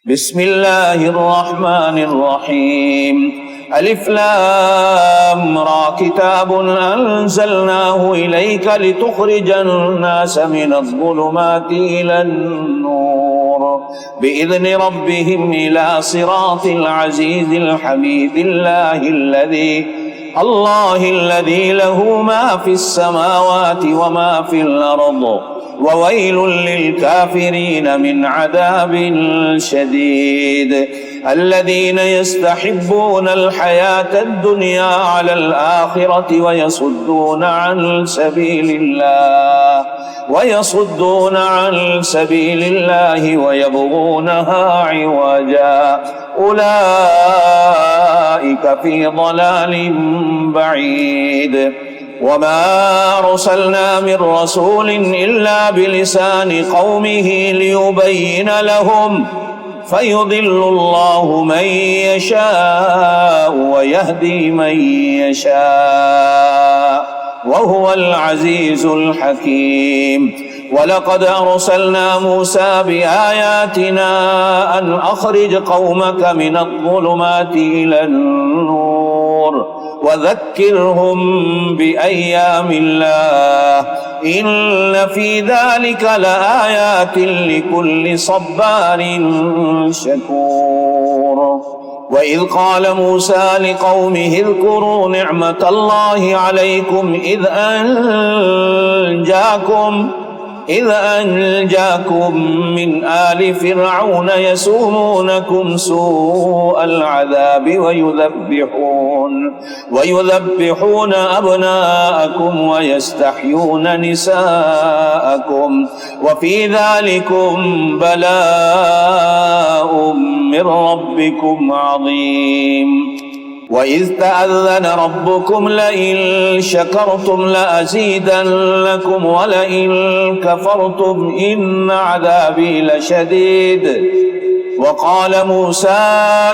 بسم الله الرحمن الرحيم ألف لام را كتاب أنزلناه إليك لتخرج الناس من الظلمات إلى النور بإذن ربهم إلى صراط العزيز الحميد الله الذي له ما في السماوات وما في الأرض وويل للكافرين من عذاب شديد الذين يستحبون الحياة الدنيا على الآخرة ويصدون عن سبيل الله ويبغونها عوجا أولئك في ضلال بعيد وما أرسلنا من رسول إلا بلسان قومه ليبين لهم فيضل الله من يشاء ويهدي من يشاء وهو العزيز الحكيم ولقد أرسلنا موسى بآياتنا أن أخرج قومك من الظلمات إلى النور وذكرهم بأيام الله إن في ذلك لآيات لكل صبار شكور وإذ قال موسى لقومه اذكروا نعمة الله عليكم إذ أنجاكم من آل فرعون يسومونكم سوء العذاب ويذبحون أبناءكم ويستحيون نساءكم وفي ذلكم بلاء من ربكم عظيم وإذ تأذن ربكم لئن شكرتم لأزيدنكم ولئن كفرتم إن عذابي لشديد وقال موسى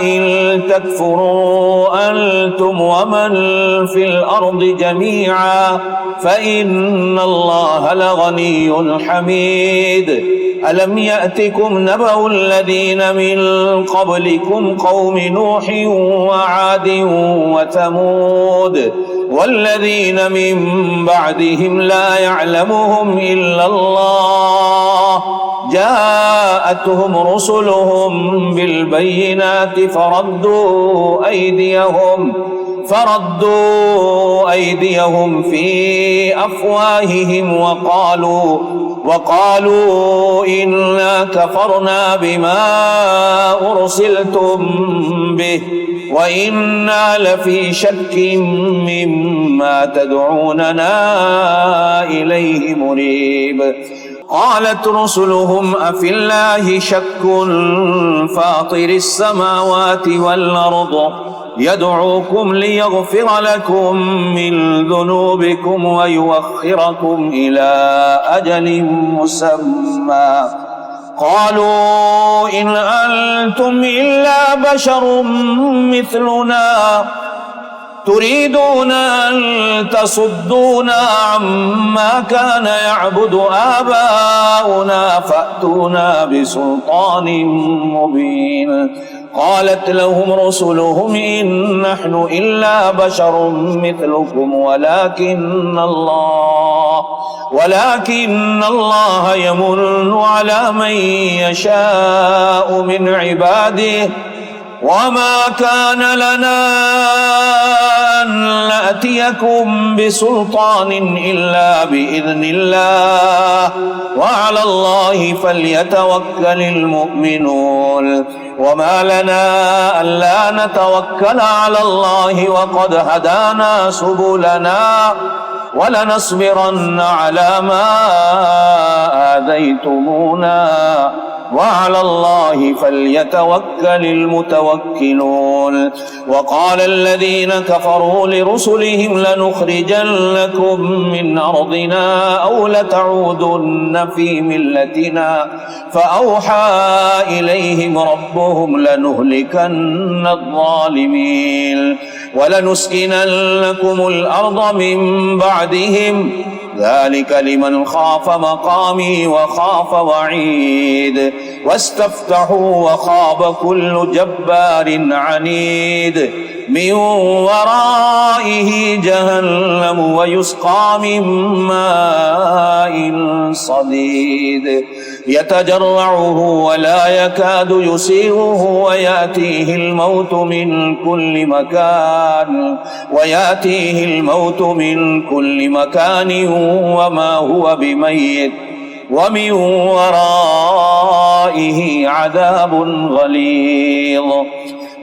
إن تكفروا أنتم ومن في الأرض جميعا فإن الله لغني حميد ألم يأتكم نبأ الذين من قبلكم قوم نوح وعاد وثمود والذين من بعدهم لا يعلمهم إلا الله جاءتهم رسلهم بالبينات فردوا أيديهم في أفواههم وقالوا إنا كفرنا بما أرسلتم به وإنا لفي شك مما تدعوننا إليه مريب قالت رسلهم أفي الله شك فاطر السماوات والأرض يدعوكم ليغفر لكم من ذنوبكم ويوخركم إلى أجل مسمى قالوا إن أنتم إلا بشر مثلنا تريدون أن تصدونا عما كان يعبد آباؤنا فأتونا بسلطان مبين قالت لهم رسلهم إن نحن إلا بشر مثلكم ولكن الله يمن على من يشاء من عباده وما كان لنا أن نأتيكم بسلطان إلا بإذن الله وعلى الله فليتوكل المؤمنون وما لنا ألا نتوكل على الله وقد هدانا سبلنا ولنصبرن على ما آذيتمونا وعلى الله فليتوكل المتوكلون وقال الذين كفروا لرسلهم لنخرجنكم من أرضنا أو لتعودن في ملتنا فأوحى إليهم ربهم لنهلكن الظالمين ولنسكننكم الأرض من بعدهم ذلك لمن خاف مقامي وخاف وعيد واستفتحوا وخاب كل جبار عنيد من ورائه جهنم ويسقى من ماء صديد يتجرعه ولا يكاد يسيغه ويأتيه الموت من كل مكان وما هو بميت ومن ورائه عذاب غليظ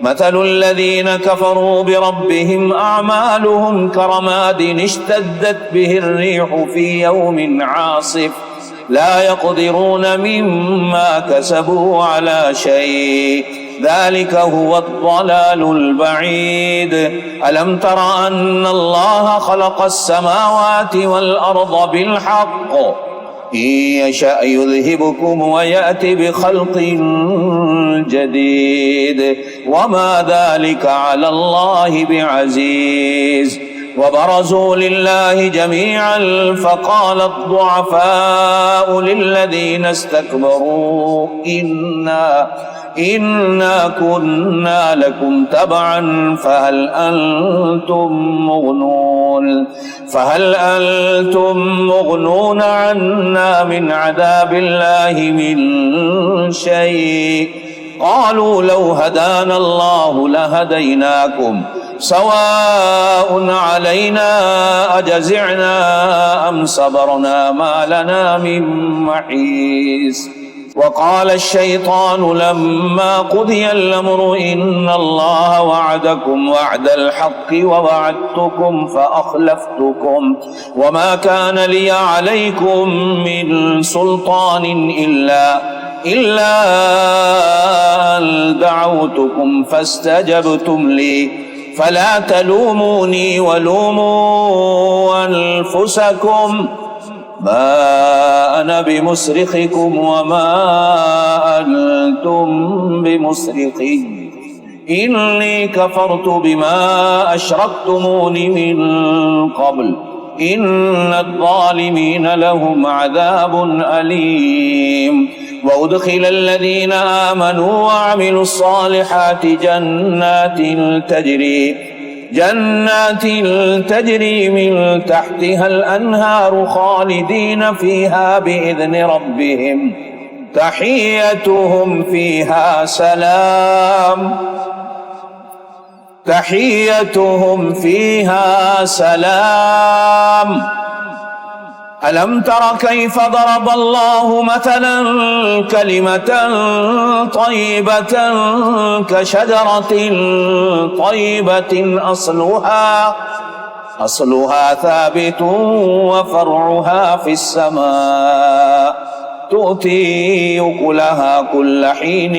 مثل الذين كفروا بربهم أعمالهم كرماد اشتدت به الريح في يوم عاصف لا يقدرون مما كسبوا على شيء ذلك هو الضلال البعيد ألم تر أن الله خلق السماوات والأرض بالحق إن يشأ يذهبكم ويأتي بخلق جديد وما ذلك على الله بعزيز وبرزوا لله جميعا فقال الضعفاء للذين استكبروا إنا كنا لكم تبعا فهل أنتم مغنون عنا من عذاب الله من شيء قالوا لو هدانا الله لهديناكم سواء علينا أجزعنا أم صبرنا ما لنا من محيص وقال الشيطان لما قضي الأمر إن الله وعدكم وعد الحق ووعدتكم فأخلفتكم وما كان لي عليكم من سلطان إلا أن دعوتكم فاستجبتم لي فلا تلوموني ولوموا أنفسكم ما أنا بمصرخكم وما أنتم بمصرخي إني كفرت بما أشركتمون من قبل إن الظالمين لهم عذاب أليم وأدخل الذين آمنوا وعملوا الصالحات جنات تجري من تحتها الأنهار خالدين فيها بإذن ربهم تحيتهم فيها سلام ألم تر كيف ضرب الله مثلا كلمة طيبة كشجرة طيبة أصلها ثابت وفرعها في السماء تؤتي أكلها كل حين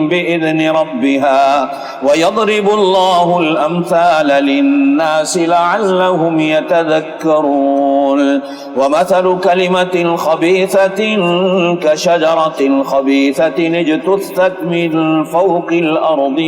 بإذن ربها ويضرب الله الأمثال للناس لعلهم يتذكرون ومثل كلمة خبيثة كشجرة خبيثة اجتثت من فوق الأرض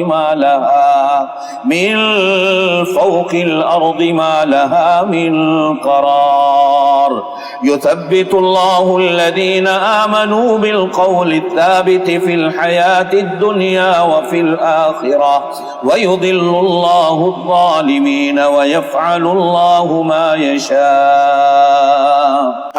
ما لها من قرار يثبت الله الذين آمنوا بالقول الثابت في الحياة الدنيا وفي الآخرة ويضل الله الظالمين ويفعل الله ما يشاء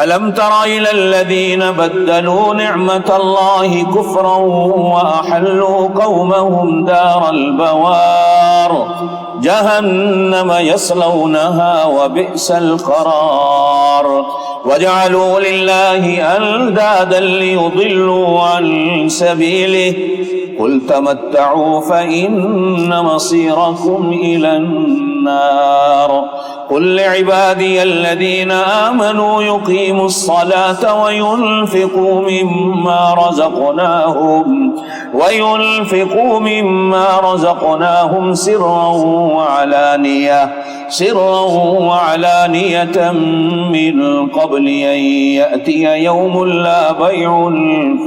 ألم تر إلى الذين بدلوا نعمة الله كفرا وأحلوا قومهم دار البوار جهنم يصلونها وبئس القرار وجعلوا لله أندادا ليضلوا عن سبيله قل تمتعوا فإن مصيركم إلى النار قل لعبادي الذين آمنوا يقيموا الصلاة وينفقوا مما رزقناهم سرا وعلانية من قبل أن يأتي يوم لا بيع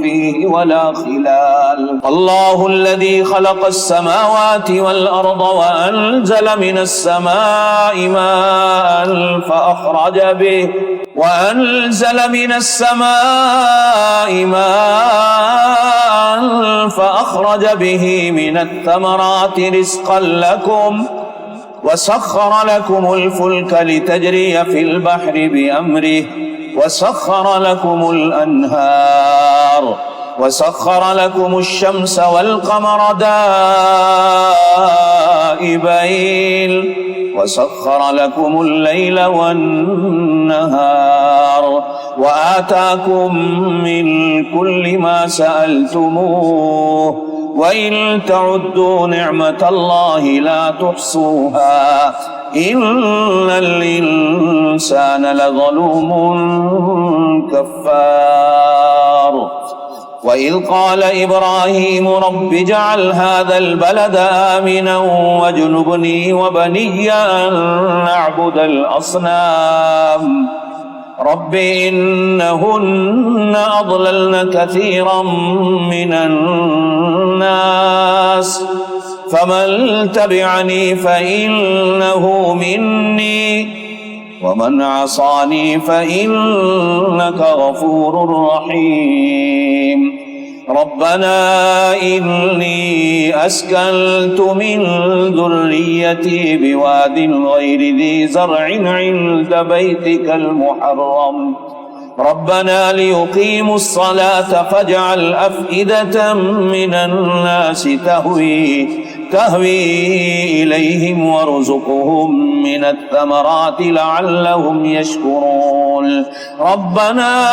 فيه ولا خلال الله الذي خلق السماوات والأرض وأنزل من السماء ماء وأنزل من السماء ماء فأخرج به من الثمرات رزقا لكم وسخر لكم الفلك لتجري في البحر بأمره وسخر لكم الأنهار وسخر لكم الشمس والقمر دائبين وسخر لكم الليل والنهار وآتاكم من كل ما سألتموه وإن تعدوا نعمة الله لا تحصوها إن الإنسان لظلوم كفار. وإذ قال إبراهيم رب اجعل هذا البلد آمنا واجنبني وبني أن نعبد الأصنام رب إنهن أضللن كثيرا من الناس فمن تبعني فإنه مني ومن عصاني فإنك غفور رحيم. ربنا إني أسكنت من ذريتي بواد غير ذي زرع عند بيتك المحرم ربنا ليقيموا الصلاة فاجعل أفئدة من الناس تهوي إليهم وارزقهم من الثمرات لعلهم يشكرون. ربنا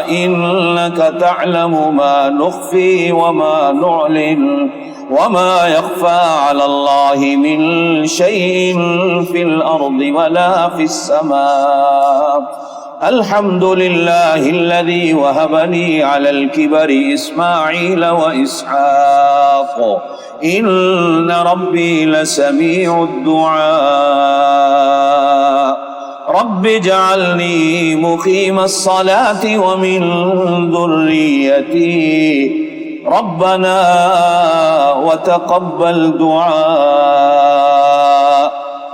إنك تعلم ما نخفي وما نعلن وما يخفى على الله من شيء في الأرض ولا في السماء. الحمد لله الذي وهبني على الكبر إسماعيل وإسحاق إن ربي لسميع الدعاء. رب اجعلني مقيم الصلاة ومن ذريتي ربنا وتقبل دعاء.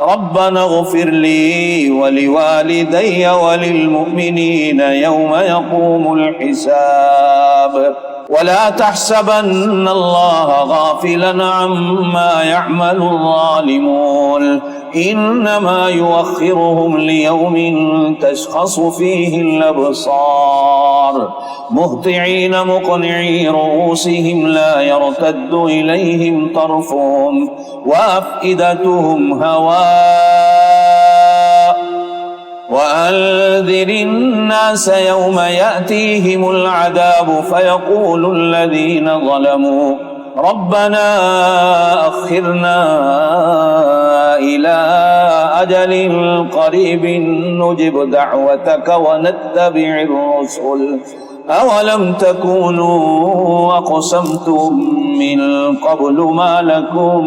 ربنا اغفر لي ولوالدي وللمؤمنين يوم يقوم الحساب. ولا تحسبن الله غافلا عما يعمل الظالمون إنما يؤخرهم ليوم تشخص فيه الأبصار مهطعين مقنعي رؤوسهم لا يرتد إليهم طرفهم وأفئدتهم هواء. وأنذر الناس يوم يأتيهم العذاب فيقول الذين ظلموا ربنا أخرنا إلى أجل قريب نجب دعوتك ونتبع الرسل أولم تكونوا أقسمتم من قبل ما لكم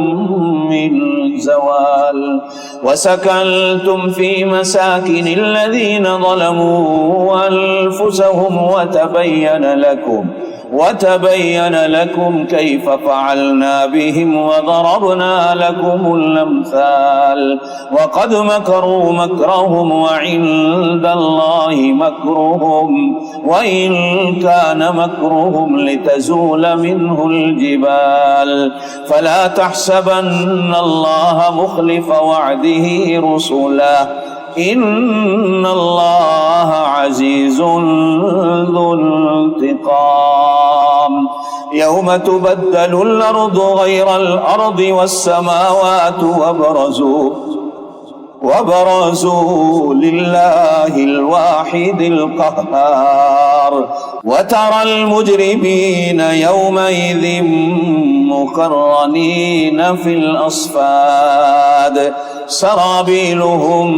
من زوال وسكنتم في مساكن الذين ظلموا أنفسهم وتبين لكم كيف فعلنا بهم وضربنا لكم الأمثال. وقد مكروا مكرهم وعند الله مكرهم وإن كان مكرهم لتزول منه الجبال. فلا تحسبن الله مخلف وعده رسله إن الله عزيز ذو انتقام. يوم تبدل الأرض غير الأرض والسماوات وبرزوا لله الواحد القهار. وترى المجرمين يومئذ مقرنين في الأصفاد سرابيلهم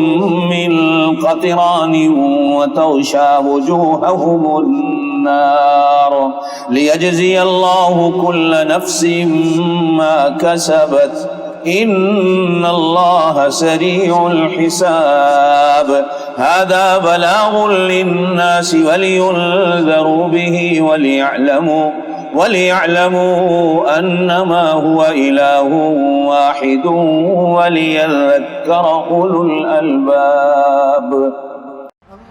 من قطران وتغشى وجوههم النار ليجزي الله كل نفس ما كسبت إن الله سريع الحساب. هذا بلاغ للناس ولينذروا به وليعلموا أنما هو إله واحد وليذكر أولو الألباب